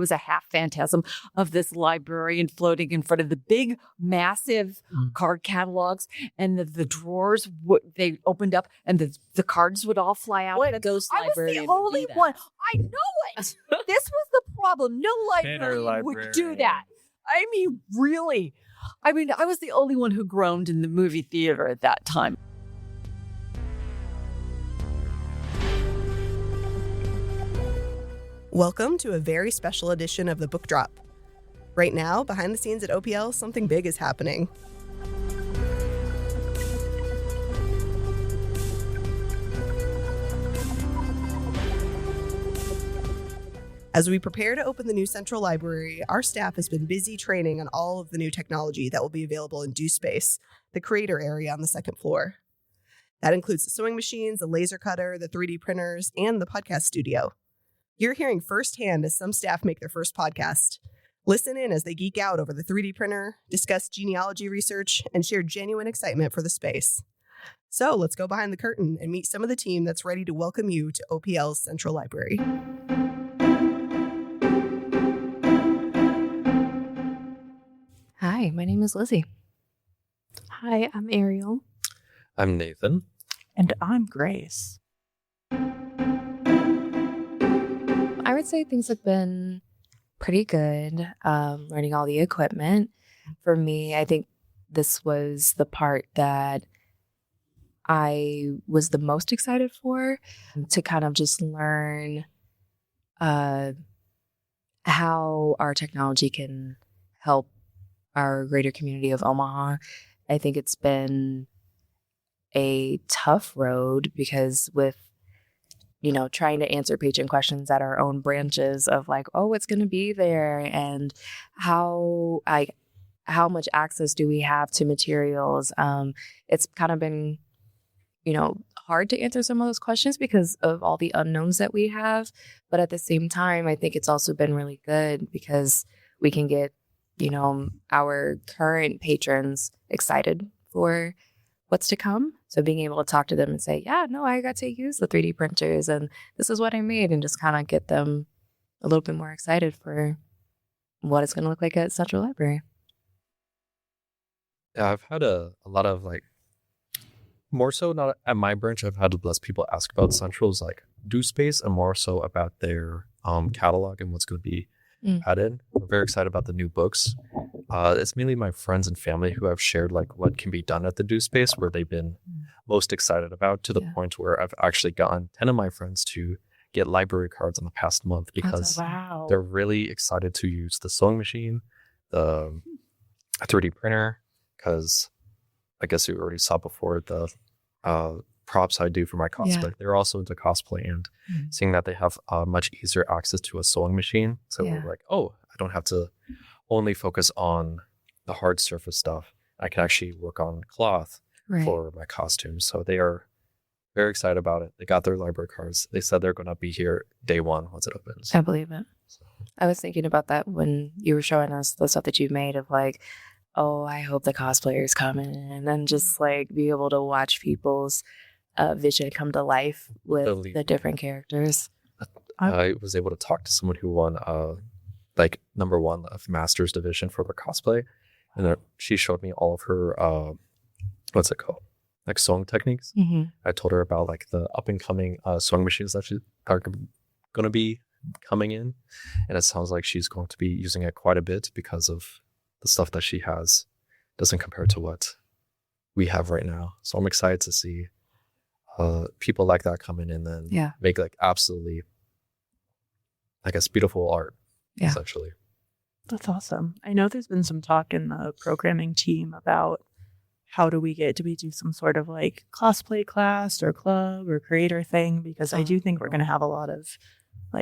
was a half phantasm of this librarian floating in front of the big, massive card catalogs, and the drawers they opened up, and the cards would all fly out. What ghost librarian? I was the only one. I know it. This was the problem. No librarian would do that. I mean, really. I mean, I was the only one who groaned in the movie theater at that time. Welcome to a very special edition of the Book Drop. Right now, behind the scenes at OPL, something big is happening. As we prepare to open the new Central Library, our staff has been busy training on all of the new technology that will be available in Do Space, the creator area on the second floor. That includes the sewing machines, the laser cutter, the 3D printers, and the podcast studio. You're hearing firsthand as some staff make their first podcast. Listen in as they geek out over the 3D printer, discuss genealogy research, and share genuine excitement for the space. So let's go behind the curtain and meet some of the team that's ready to welcome you to OPL's Central Library. Hi, my name is Lizzie. Hi, I'm Ariel. I'm Nathan. And I'm Grace. I would say things have been pretty good, learning all the equipment. For me, I think this was the part that I was the most excited for, to kind of just learn how our technology can help our greater community of Omaha. I think it's been a tough road because with trying to answer patient questions at our own branches of like, oh, what's going to be there and how much access do we have to materials? It's kind of been, hard to answer some of those questions because of all the unknowns that we have. But at the same time, I think it's also been really good because we can get, our current patrons excited for what's to come. So being able to talk to them and say, yeah, no, I got to use the 3D printers and this is what I made, and just kind of get them a little bit more excited for what it's going to look like at Central Library. Yeah, I've had a lot of more so not at my branch, I've had less people ask about Central's Do Space and more so about their catalog and what's going to be added. I'm very excited about the new books. It's mainly my friends and family who have shared what can be done at the Do Space where they've been most excited about, to the point where I've actually gotten 10 of my friends to get library cards in the past month because they're really excited to use the sewing machine, the 3D printer, because I guess you already saw before the props I do for my cosplay. Yeah. They're also into cosplay and seeing that they have much easier access to a sewing machine. So we're like, oh, I don't have to only focus on the hard surface stuff. I can actually work on cloth for my costumes. So they are very excited about it. They got their library cards. They said they're going to be here day one once it opens. I believe it. So. I was thinking about that when you were showing us the stuff that you've made of oh, I hope the cosplayers come in and then just be able to watch people's vision come to life with the different characters. I was able to talk to someone who won number one of Masters Division for their cosplay, and she showed me all of her what's it called, sewing techniques. I told her about the up and coming sewing machines that are going to be coming in, and it sounds like she's going to be using it quite a bit because of the stuff that she has doesn't compare to what we have right now. So I'm excited to see people like that come in and then make absolutely, I guess, beautiful art, essentially. That's awesome. I know there's been some talk in the programming team about how do we do some sort of cosplay class or club or creator thing, because I do think we're going to have a lot of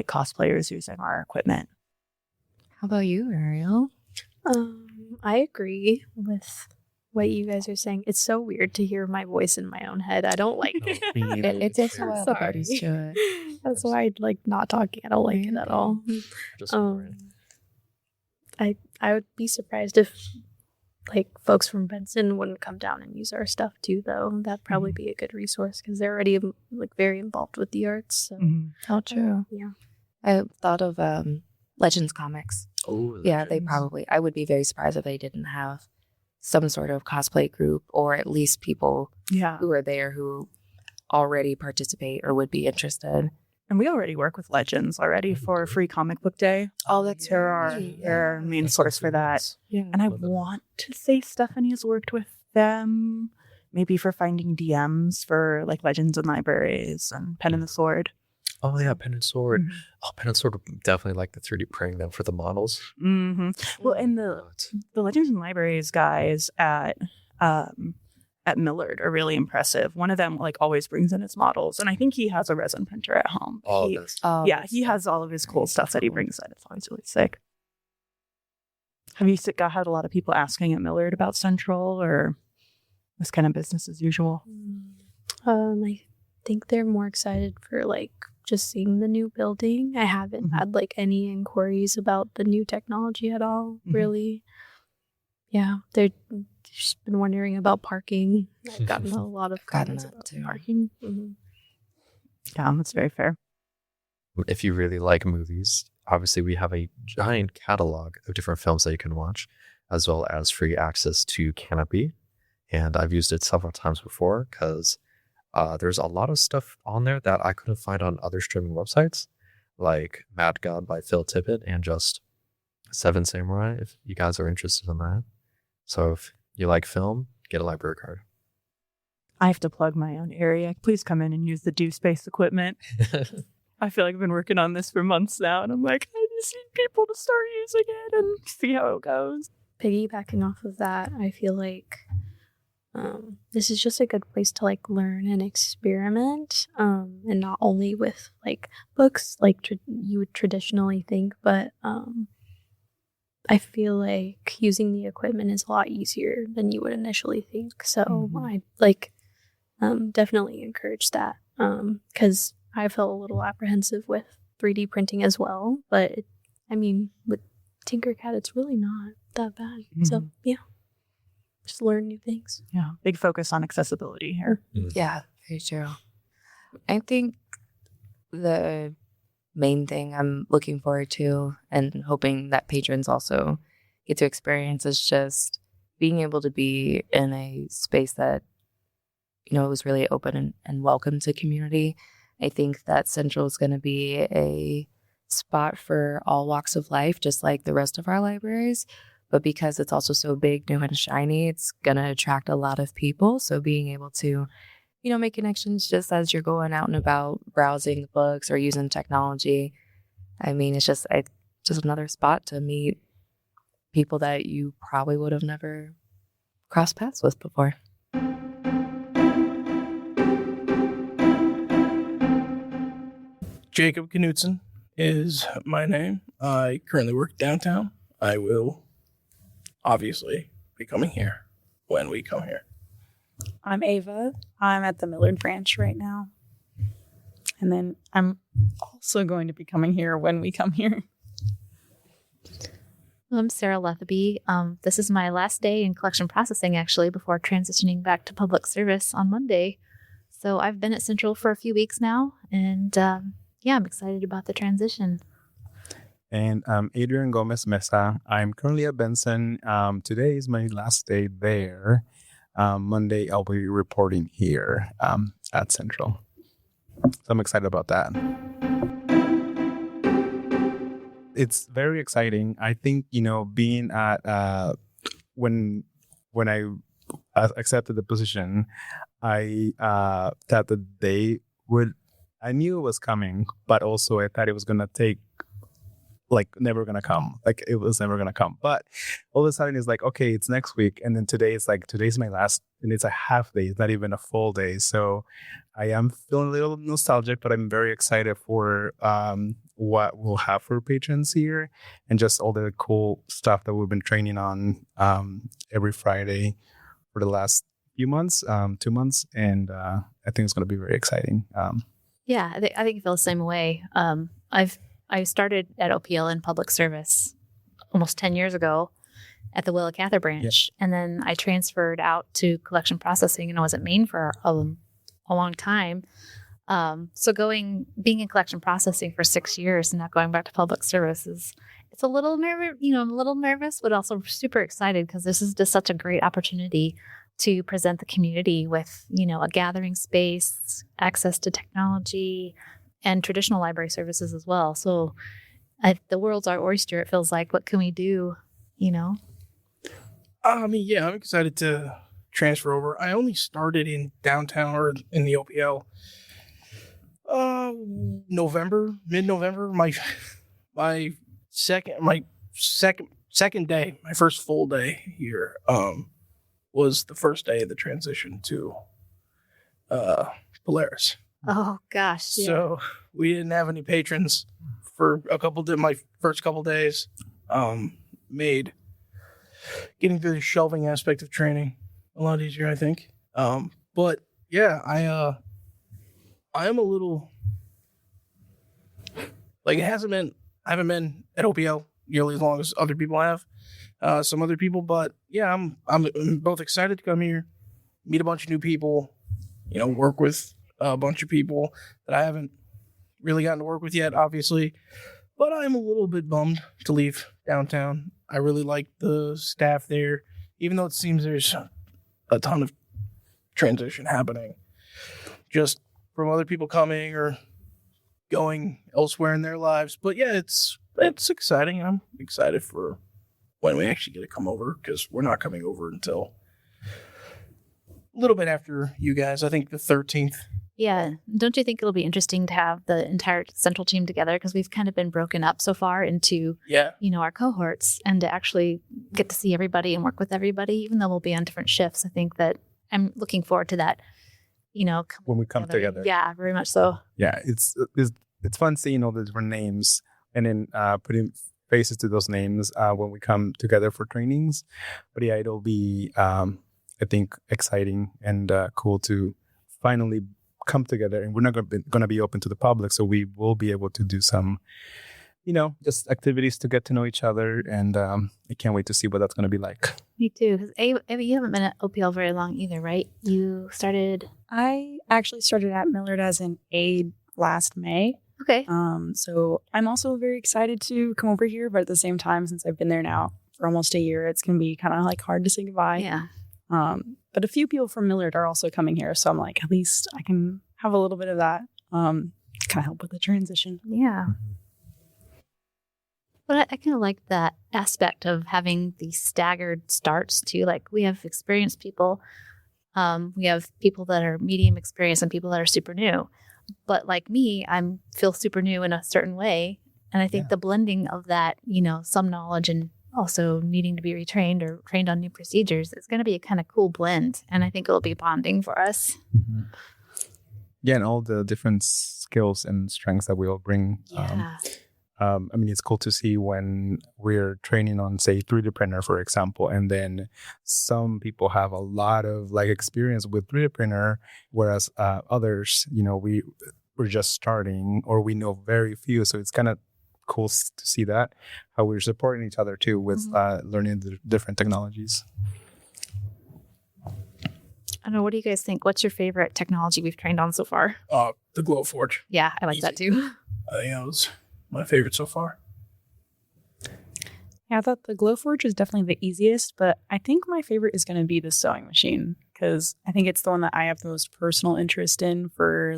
cosplayers using our equipment. How about you, Ariel? I agree with what you guys are saying. It's so weird to hear my voice in my own head. I don't like it. It takes a while to get used to it. That's why I like not talking. I don't like it at all. I would be surprised if folks from Benson wouldn't come down and use our stuff too, though. That'd probably be a good resource because they're already very involved with the arts. So. How true. Yeah. I thought of Legends comics. Oh, Yeah, they Legends. probably. I would be very surprised if they didn't have some sort of cosplay group, or at least people Yeah. who are there who already participate or would be interested. And we already work with Legends already for Free Comic Book Day. Oh, that's They're right. our main source for that. Yeah. And I Love it. want to say Stephanie has worked with them, maybe for finding DMs for like Legends and Libraries and Pen and the Sword. Oh yeah, Pen and Sword. Mhm. Oh, Pen and Sword would definitely like the 3D printing them for the models. Mm-hmm. Well, and the Legends and Libraries guys at Millard are really impressive. One of them like always brings in his models, and I think he has a resin printer at home. Oh, He- that's yeah, he has all of his cool stuff that he brings in. It's always really sick. Have you had a lot of people asking at Millard about Central, or this kind of business as usual? I think they're more excited for like just seeing the new building. I haven't Mhm. had like any inquiries about the new technology at all, Mhm. really. Yeah, they're just been wondering about parking. I've gotten a lot of Gotten comments that about too. parking. Mhm. Yeah, that's very fair. if you really like movies, obviously we have a giant catalog of different films that you can watch, as well as free access to Canopy. And I've used it several times before because there's a lot of stuff on there that I couldn't find on other streaming websites, like Mad God by Phil Tippett and just Seven Samurai, if you guys are interested in that. So if you like film, get a library card. I have to plug my own area. Please come in and use the Do Space equipment. I feel like I've been working on this for months now, and I'm like, I just need people to start using it and see how it goes. Piggybacking off of that, I feel like this is just a good place to like learn and experiment, and not only with like books like you would traditionally think, but I feel like using the equipment is a lot easier than you would initially think. So Mhm. I like definitely encourage that, because I felt a little apprehensive with 3D printing as well. But I mean, with Tinkercad, it's really not that bad. So Mhm. yeah, just learn new things. Yeah, big focus on accessibility here. Yeah, very true. I think the main thing I'm looking forward to and hoping that patrons also get to experience is just being able to be in a space that, is really open and welcome to community. I think that Central is going to be a spot for all walks of life, just like the rest of our libraries. But because it's also so big, new, and shiny, it's going to attract a lot of people. So being able to, make connections just as you're going out and about browsing the books or using technology. I mean, it's just another spot to meet people that you probably would have never crossed paths with before. Jacob Knutson is my name. I currently work downtown. I will obviously be coming here when we come here. I'm Ava. I'm at the Millard branch right now. And then I'm also going to be coming here when we come here. I'm Sarah Letheby. This is my last day in collection processing, actually, before transitioning back to public service on Monday. So I've been at Central for a few weeks now, and I'm excited about the transition. And I'm Adrian Gomez Mesa. I'm currently at Benson. Today is my last day there. Monday, I'll be reporting here at Central. So I'm excited about that. It's very exciting. I think, being at when I accepted the position, I thought that I knew it was coming, but also I thought it was going to take never gonna come. It was never gonna come. But all of a sudden it's like, okay, it's next week. And then today's my last, and it's a half day. It's not even a full day. So I am feeling a little nostalgic, but I'm very excited for what we'll have for patrons here and just all the cool stuff that we've been training on every Friday for the last few months, 2 months. And I think it's gonna be very exciting. Yeah, I think I feel the same way. I started at OPL in public service almost 10 years ago at the Willa Cather branch. And then I transferred out to collection processing, and I was at Maine for a long time. So being in collection processing for 6 years and now going back to public services, it's a little nervous, I'm a little nervous, but also super excited because this is just such a great opportunity to present the community with, a gathering space, access to technology, and traditional library services as well. So the world's our oyster, it feels like. What can we do, I'm excited to transfer over. I only started in downtown or in the OPL mid-November. My second day, my first full day here, was the first day of the transition to Polaris. Oh gosh. Yeah. So we didn't have any patrons for my first couple days. Made getting through the shelving aspect of training a lot easier, I think. But yeah, I am a little like I haven't been at OPL nearly as long as other people have. Some other people, but yeah, I'm both excited to come here, meet a bunch of new people, work with a bunch of people that I haven't really gotten to work with yet, obviously. But I'm a little bit bummed to leave downtown. I really like the staff there, even though it seems there's a ton of transition happening, just from other people coming or going elsewhere in their lives. But yeah, it's exciting. I'm excited for when we actually get to come over, because we're not coming over until a little bit after you guys. I think the 13th. Yeah. Don't you think it'll be interesting to have the entire central team together? Because we've kind of been broken up so far into, our cohorts, and to actually get to see everybody and work with everybody, even though we'll be on different shifts. I think that I'm looking forward to that, when we come together. Yeah, very much so. Yeah, it's fun seeing all the different names and then putting faces to those names when we come together for trainings. But yeah, it'll be, I think, exciting and cool to finally come together. And we're not going to be open to the public, so we will be able to do some, just activities to get to know each other. And I can't wait to see what that's going to be like. Me too. Because Ava, you haven't been at OPL very long either, right? I actually started at Millard as an aide last May. Okay. So I'm also very excited to come over here, but at the same time, since I've been there now for almost a year, it's going to be kind of like hard to say goodbye. Yeah. But a few people from Millard are also coming here, so I'm like, at least I can have a little bit of that. Kind of help with the transition. Yeah. But I kind of like that aspect of having these staggered starts too. Like, we have experienced people, we have people that are medium experienced and people that are super new. But like me, I feel super new in a certain way. And I think the blending of that, some knowledge and also needing to be retrained or trained on new procedures, it's going to be a kind of cool blend. And I think it'll be bonding for us. Mm-hmm. Yeah, and all the different skills and strengths that we all bring. Yeah. It's cool to see when we're training on, say, 3D printer, for example, and then some people have a lot of experience with 3D printer, whereas others, we're just starting or we know very few. So it's kind of cool to see that, how we're supporting each other too with learning the different technologies. I don't know. What do you guys think? What's your favorite technology we've trained on so far? The Glowforge. Yeah, I like that too. I think that was my favorite so far. Yeah, I thought the Glowforge was definitely the easiest, but I think my favorite is going to be the sewing machine, because I think it's the one that I have the most personal interest in for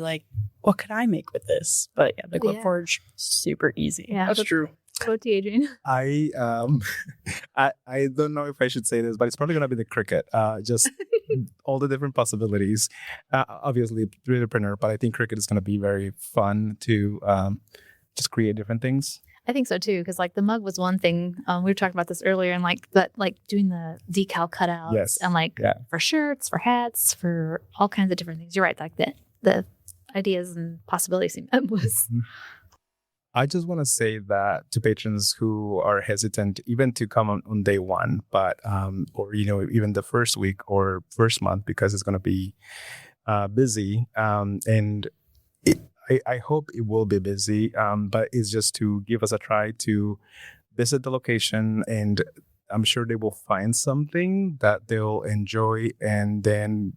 what could I make with this? But yeah, the Glowforge, super easy. Yeah, that's true. Go to Adrian. I don't know if I should say this, but it's probably gonna be the Cricut. Just all the different possibilities. Obviously 3D printer, but I think Cricut is gonna be very fun to just create different things. I think so too, because the mug was one thing. We were talking about this earlier, and doing the decal cutouts, yes. and for shirts, for hats, for all kinds of different things. You're right, the ideas and possibilities seem endless. I just want to say that to patrons who are hesitant even to come on day one, but or even the first week or first month, because it's going to be busy, and I hope it will be busy, but it's just to give us a try to visit the location, and I'm sure they will find something that they'll enjoy, and then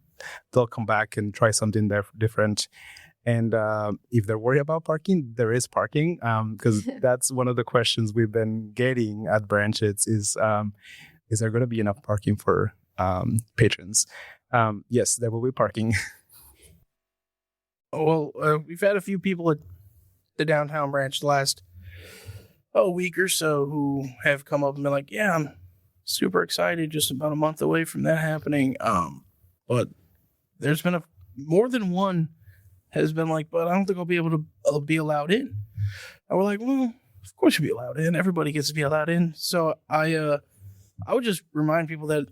they'll come back and try something different. And if they're worried about parking, there is parking, because that's one of the questions we've been getting at branches is there going to be enough parking for patrons? Yes, there will be parking. Well, we've had a few people at the downtown branch the last week or so who have come up and been like, yeah, I'm super excited, just about a month away from that happening. But there's been more than one has been like, but I don't think I'll be able to be allowed in. And we're like, well, of course you'll be allowed in. Everybody gets to be allowed in. So I would just remind people that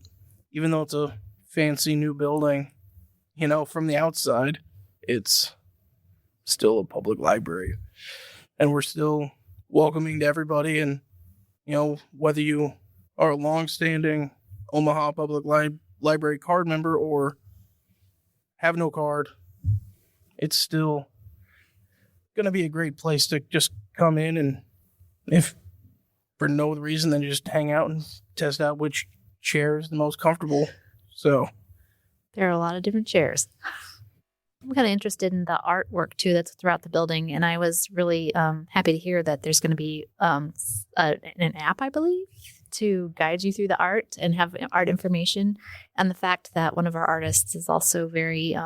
even though it's a fancy new building, from the outside, it's still a public library. And we're still welcoming to everybody. And, whether you are a longstanding Omaha Public Library card member or have no card, it's still going to be a great place to just come in, and if for no other reason than just hang out and test out which chair is the most comfortable. So There are a lot of different chairs. I'm kind of interested in the artwork too that's throughout the building, and I was really happy to hear that there's going to be an app, I believe, to guide you through the art and have art information, and the fact that one of our artists is also very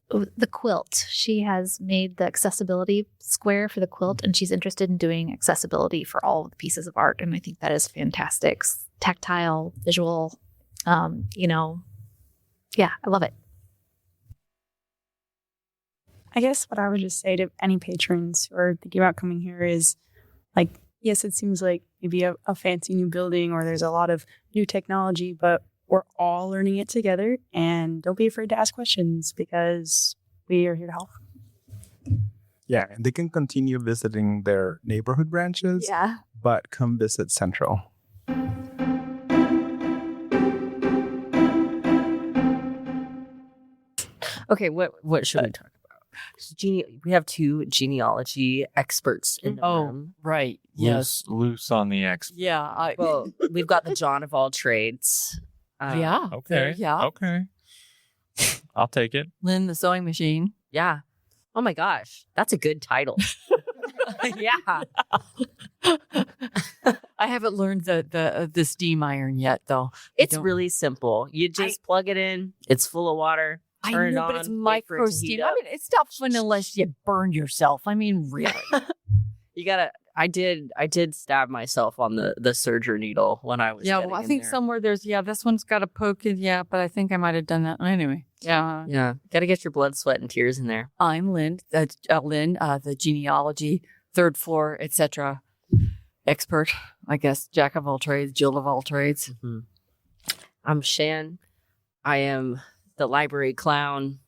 the quilt. She has made the accessibility square for the quilt, and she's interested in doing accessibility for all of the pieces of art, and I think that is fantastic. Tactile, visual, yeah, I love it. I guess what I would just say to any patrons who are thinking about coming here is, like, yes, it seems like maybe a fancy new building or there's a lot of new technology, but we're all learning it together, and don't be afraid to ask questions because we are here to help. Yeah, and they can continue visiting their neighborhood branches, Yeah. but come visit Central. Okay, what should we talk about? We have two genealogy experts in the room. Right. Yes. Loose on the X. Yeah. Well, we've got the John of all trades. Yeah. Okay. Yeah. Okay. I'll take it. Lynn, the sewing machine. Yeah. Oh my gosh, that's a good title. Yeah. I haven't learned the steam iron yet, though. It's really simple. You just plug it in. It's full of water. Turn it on. But it's wait for it micro to heat steam. up. I mean, it's not fun unless you burn yourself. I mean, really. You gotta. I did stab myself on the serger needle when I was. Yeah, getting well, I in think there. somewhere there's, this one's got a poke in, but I think I might have done that. Anyway, yeah. Yeah, gotta get your blood, sweat, and tears in there. I'm Lynn, the genealogy, third floor, etc. expert, I guess, jack of all trades, Jill of all trades. Mm-hmm. I'm Shan. I am the library clown,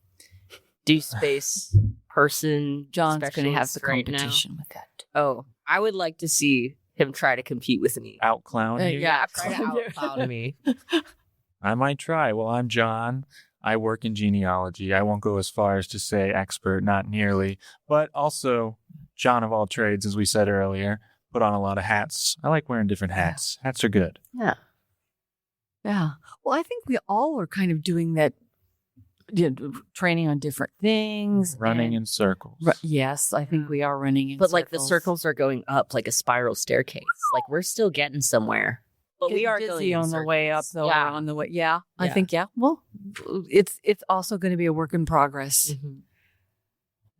do space person. John's going to have the specialist right competition now. with that. Oh, I would like to see him try to compete with me. Outclown you? Yeah, Try to outclown me. I might try. Well, I'm John. I work in genealogy. I won't go as far as to say expert, not nearly, but also John of all trades, as we said earlier. Put on a lot of hats. I like wearing different hats. Hats are good. Yeah. Yeah. Well, I think we all are kind of doing that, training on different things. Running in circles. Yes, I think we are running in But circles. like the circles are going up like a spiral staircase. Like we're still getting somewhere. But we are busy going in on the way up, circles. though. Yeah. Or on the way. Yeah, I Yeah. think, Well, it's also going to be a work in progress. Mhm.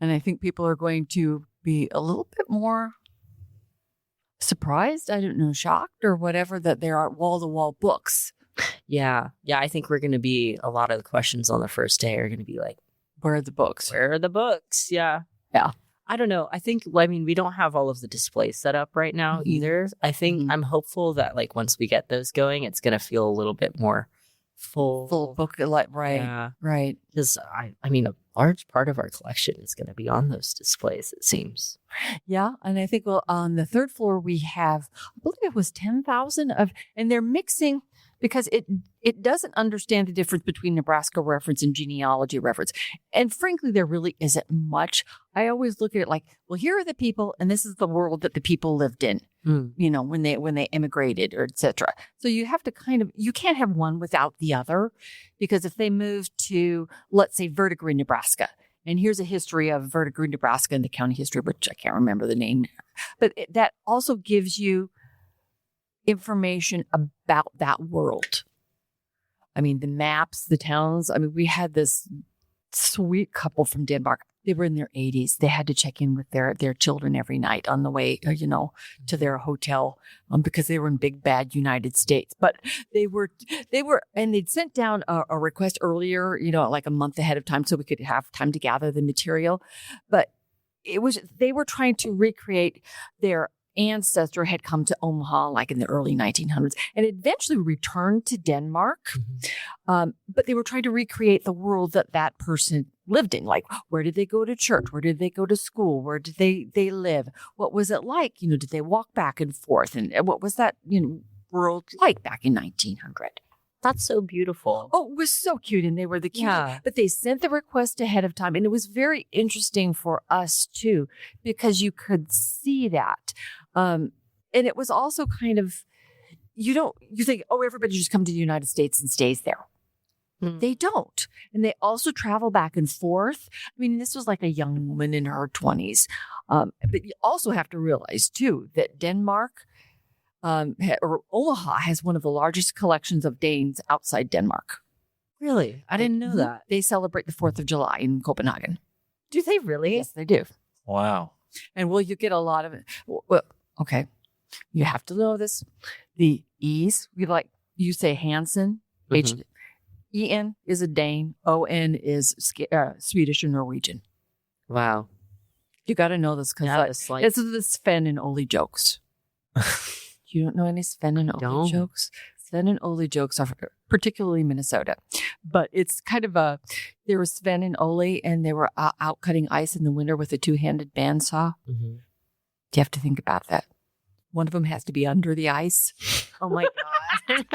And I think people are going to be a little bit more surprised, I don't know, shocked or whatever, that there are wall-to-wall books. Yeah. Yeah. I think we're going to be, a lot of the questions on the first day are going to be like, Where are the books? where are the books? Yeah. Yeah. I don't know. I think, we don't have all of the displays set up right now either. I think I'm hopeful that like once we get those going, it's going to feel a little bit more full book, right, Yeah. right. Because I mean, a large part of our collection is going to be on those displays, it seems. Yeah, and I think on the third floor we have, I believe it was 10,000 of, and they're mixing because it doesn't understand the difference between Nebraska reference and genealogy reference. And frankly, there really isn't much. I always look at it like, well, here are the people, and this is the world that the people lived in, when they immigrated or et cetera. So you have to you can't have one without the other, because if they move to, let's say, Verdigris, Nebraska, and here's a history of Verdigris, Nebraska, and the county history, which I can't remember the name, but that also gives you information about that world. I mean, the maps, the towns. I mean, we had this sweet couple from Denmark. They were in their 80s. They had to check in with their children every night on the way, to their hotel, because they were in big bad United States. But they were, and they'd sent down a request earlier, like a month ahead of time, so we could have time to gather the material. But they were trying to recreate their ancestor had come to Omaha like in the early 1900s and eventually returned to Denmark. But they were trying to recreate the world that person lived in. Like, where did they go to church? Where did they go to school? Where did they live? What was it like? Did they walk back and forth? And what was that, world like back in 1900? That's so beautiful. Oh, it was so cute. And they were the cutest. Yeah. But they sent the request ahead of time. And it was very interesting for us, too, because you could see that. And it was also kind of, you think, oh, everybody just come to the United States and stays there. They don't. And they also travel back and forth. I mean, this was like a young woman in her 20s. But you also have to realize, too, that Denmark, or Omaha has one of the largest collections of Danes outside Denmark. Really? I didn't know that. They celebrate the 4th of July in Copenhagen. Do they really? Yes, they do. Wow. And you get a lot of it. Well, okay. You have to know this. The E's, you say Hansen. E-N is a Dane. O-N is Swedish or Norwegian. Wow. You got to know this because this is the Sven and Ole jokes. You don't know any Sven and Ole jokes? Sven and Ole jokes are particularly Minnesota. But it's kind of there was Sven and Ole, and they were out cutting ice in the winter with a 2-handed bandsaw. Mm-hmm. You have to think about that. One of them has to be under the ice. Oh, my God.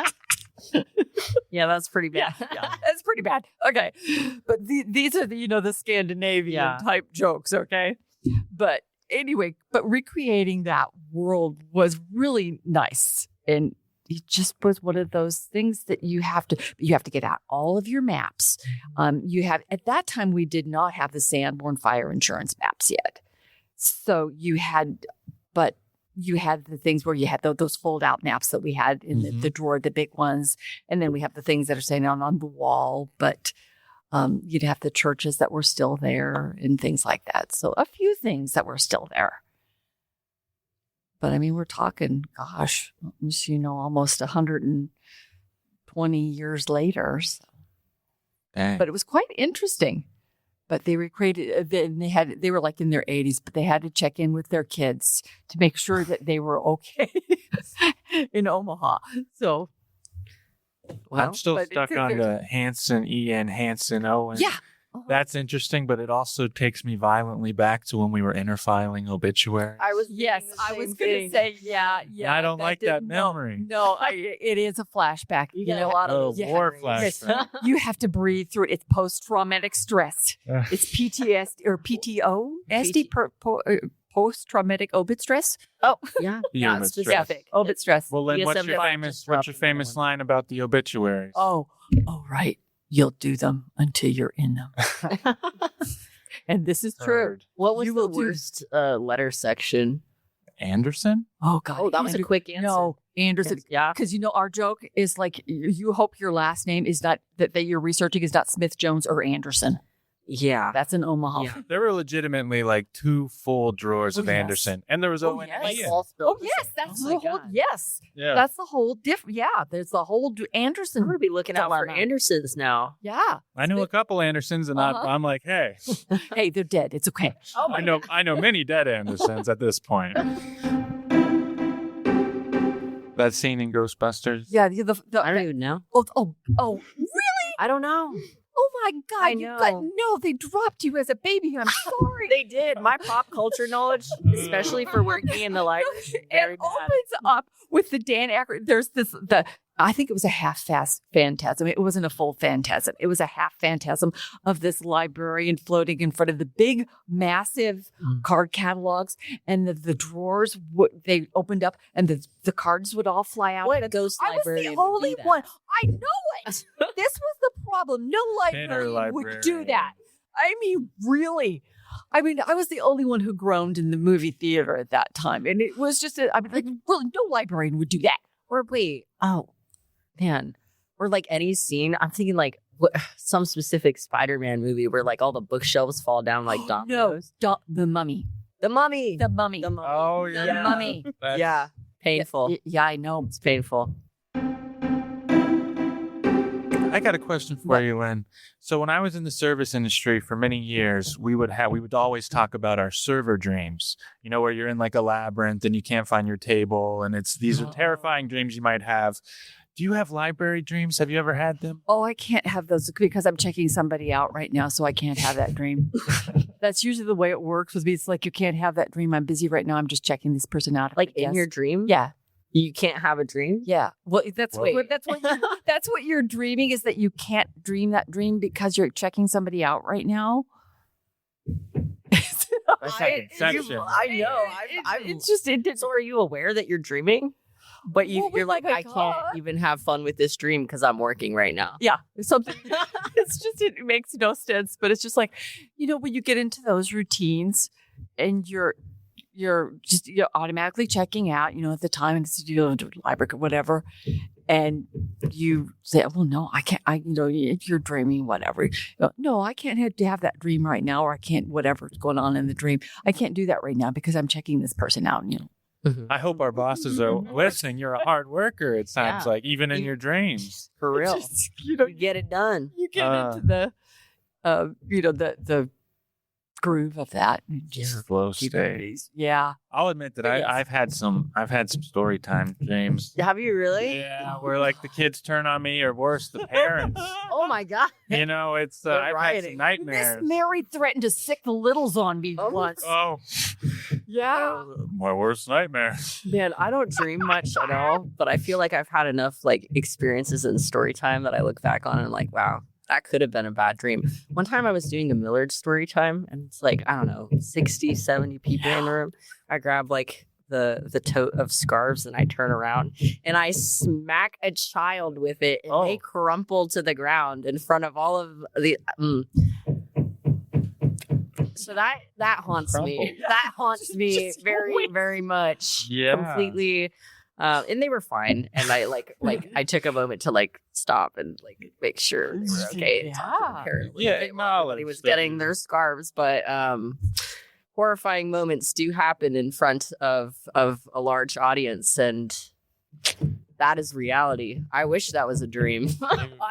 Yeah, that's pretty bad. Yeah, that's pretty bad. Okay. But these are the Scandinavian type jokes, okay? But anyway, recreating that world was really nice. And it just was one of those things that you have to get out all of your maps. At that time, we did not have the Sanborn fire insurance maps yet. So you had the things where you had those fold out maps that we had in the drawer, the big ones. And then we have the things that are saying on the wall, but you'd have the churches that were still there and things like that. So a few things that were still there. But I mean, we're talking, gosh, almost 120 years later. So. But it was quite interesting. But they recreated, they were like in their 80s, but they had to check in with their kids to make sure that they were okay in Omaha. So, I'm still stuck on the Hansen, E-N, Hansen, O-N. Yeah. That's interesting, but it also takes me violently back to when we were interfiling obituaries. I was going to say, yeah. I don't like that memory. No, it is a flashback. You get a lot of war flashback. You have to breathe through it. It's post-traumatic stress. It's PTSD or PTO, post-traumatic obit stress. Oh, yeah. Obit specific. Obit stress. Well, then what's your famous line about the obituaries? Oh, right. You'll do them until you're in them. And this is true. What was the worst letter section? Anderson? Oh, God. Oh, that was a quick answer. No, Anderson. Yeah. Because, our joke is like, you hope your last name is not, that you're researching is not Smith, Jones, or Anderson. Yeah. That's in Omaha. Yeah. There were legitimately like 2 full drawers of Anderson. And there was Owen. Yes. That's the whole. Yes. Yeah. That's the whole there's the whole Anderson. I'm going to be looking out for Andersons now. Yeah. I knew a couple Andersons and I'm like, hey. Hey, they're dead. It's okay. Oh I know many dead Andersons at this point. That scene in Ghostbusters. Yeah. I don't even know. Oh, really? I don't know. Oh my God! I know. They dropped you as a baby. I'm sorry. They did. My pop culture knowledge, especially for working in the library, is very it bad. opens up with the Dan Aykroyd. There's the I think it was a half-fast phantasm. It wasn't a full phantasm. It was a half phantasm of this librarian floating in front of the big, massive card catalogs, and the drawers they opened up, and the cards would all fly out. What ghost I was librarian the would only do that? one. I know it. This was the problem. No librarian would do librarian. that. I mean, really. I mean, I was the only one who groaned in the movie theater at that time, and it was just I mean, like, really, no librarian would do that. Or wait, oh man, or like any scene. I'm thinking like some specific Spider-Man movie where like all the bookshelves fall down like dominoes. No, the Mummy. The Mummy. The Mummy. The Mummy. Oh The yeah. Mummy. That's- Yeah, painful. Yeah, I know. It's painful. I got a question for you, Lynn. So when I was in the service industry for many years, we would always talk about our server dreams. You know, where you're in like a labyrinth and you can't find your table, and these are terrifying dreams you might have. Do you have library dreams? Have you ever had them? Oh, I can't have those because I'm checking somebody out right now, so I can't have that dream. That's usually the way it works with me. It's like, you can't have that dream. I'm busy right now. I'm just checking this person out. Like in your dream? Yeah. You can't have a dream? Yeah. Well, that's Wait. that's what you're dreaming, is that you can't dream that dream because you're checking somebody out right now. That's like Inception. I know. It's just So are you aware that you're dreaming? But Well, you're like, oh my I can't God. even have fun with this dream because I'm working right now. Yeah, it's something. It's just, it makes no sense, but it's just like, when you get into those routines and you're just automatically checking out, at the time, and it's library or whatever, and you say, well, no, I can't. If you're dreaming, whatever, no, I can't have that dream right now, or I can't, whatever's going on in the dream, I can't do that right now because I'm checking this person out. I hope our bosses are listening. You're a hard worker, it sounds Yeah. like, even in your dreams. For real. Just, You get it done. you get into the groove of that. And just Slow keep it stay. easy. Yeah. I'll admit that Yes. I've had some story time dreams. Have you really? Yeah, where like the kids turn on me, or worse, the parents. Oh my God. You know, it's They're I've had rioting. some nightmares. Miss Mary threatened to sick the littles on me once. Oh, Yeah. my worst nightmare. Man, I don't dream much at all, but I feel like I've had enough like experiences in story time that I look back on and I'm like, wow, that could have been a bad dream. One time I was doing a Millard story time, and it's like, I don't know, 60, 70 people in the room. I grab like the tote of scarves and I turn around and I smack a child with it, and they crumple to the ground in front of all of the So that haunts me. That haunts me Just very, wait. very much. Yeah. Completely. And they were fine. And I I took a moment to like stop and like make sure they were okay. and talk to the Yeah. parent. Yeah, Everybody acknowledge was that getting you- their scarves, but horrifying moments do happen in front of a large audience, and that is reality. I wish that was a dream.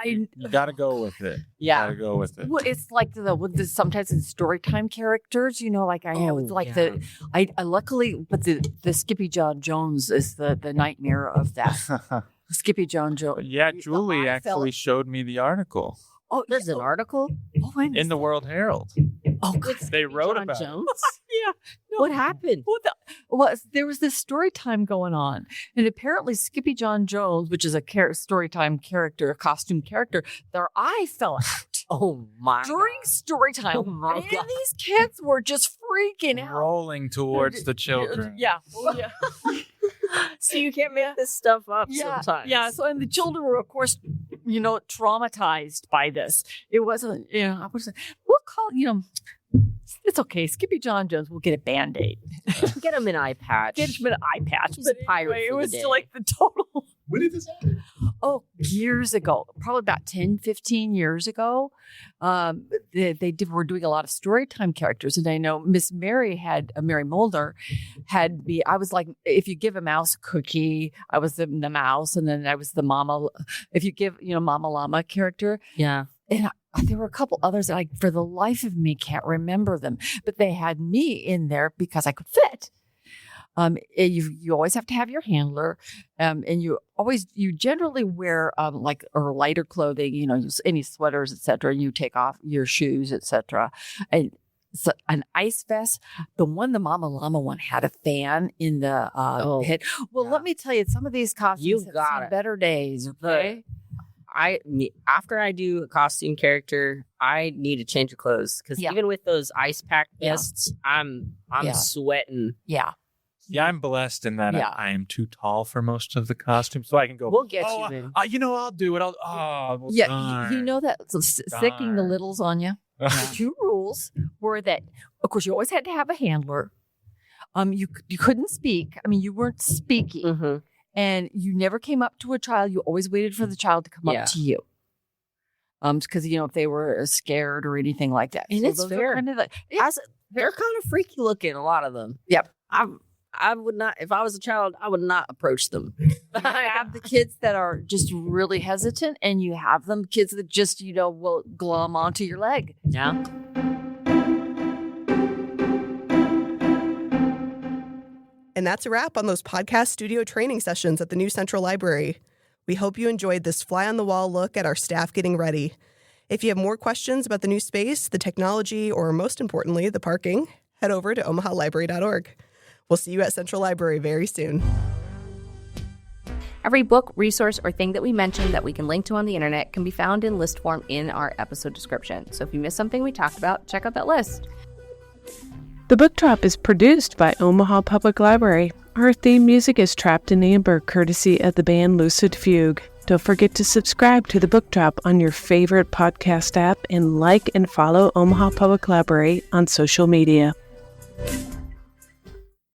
You gotta go with it. Yeah. Gotta go with it. Well, it's like with the sometimes in storytime characters, like I have with like I luckily, but the Skippy John Jones is the nightmare of that. Skippy John Jones. Yeah, The Julie eye fell- actually showed me the article Oh, There's an article. when in the World Herald. Oh, God. They wrote John about it. Jones. Yeah. No. What happened? There was this story time going on, and apparently Skippy John Jones, which is a story time character, a costume character, their eye fell out Oh my! during story time, Oh my and God. these kids were just freaking out. Rolling towards the children. Yeah. Oh, yeah. So you can't make this stuff up sometimes. Yeah. So, and the children were, of course, traumatized by this. It wasn't, I was, we'll call, it's okay. Skippy John Jones will get a Band-Aid. Get him an eye patch. Get him an eye patch. He's a But pirate anyway, it for the was day. still like the total. When did this happen? Oh, years ago, probably about 10, 15 years ago. Were doing a lot of storytime characters. And I know Miss Mary Mary Mulder had me. I was like, if you give a mouse a cookie, I was the mouse. And then I was the mama. If you give, Mama Llama character. Yeah. And there were a couple others that for the life of me, can't remember them. But they had me in there because I could fit. You always have to have your handler, and you generally wear or lighter clothing, any sweaters, etc. And you take off your shoes, etc. And an ice vest. The Mama Llama one had a fan in the head. Well, let me tell you, some of these costumes have seen better days. Okay. After I do a costume character, I need a change of clothes because even with those ice pack vests, I'm sweating. Yeah. Yeah, I'm blessed in that I am too tall for most of the costumes, so I can go. We'll get you, man. I'll do it. You know that sticking the littles on you. The 2 rules were that, of course, you always had to have a handler. You couldn't speak. I mean, you weren't speaking. Mm-hmm. And you never came up to a child. You always waited for the child to come up to you. Because, if they were scared or anything like that. And so it's fair. They're kind of freaky looking, a lot of them. Yep. I would not, if I was a child, I would not approach them. I have the kids that are just really hesitant, and you have them kids that just, will glom onto your leg. Yeah. And that's a wrap on those podcast studio training sessions at the New Central Library. We hope you enjoyed this fly-on-the-wall look at our staff getting ready. If you have more questions about the new space, the technology, or most importantly, the parking, head over to omahalibrary.org. We'll see you at Central Library very soon. Every book, resource, or thing that we mentioned that we can link to on the internet can be found in list form in our episode description. So if you missed something we talked about, check out that list. The Book Drop is produced by Omaha Public Library. Our theme music is Trapped in Amber, courtesy of the band Lucid Fugue. Don't forget to subscribe to The Book Drop on your favorite podcast app and like and follow Omaha Public Library on social media.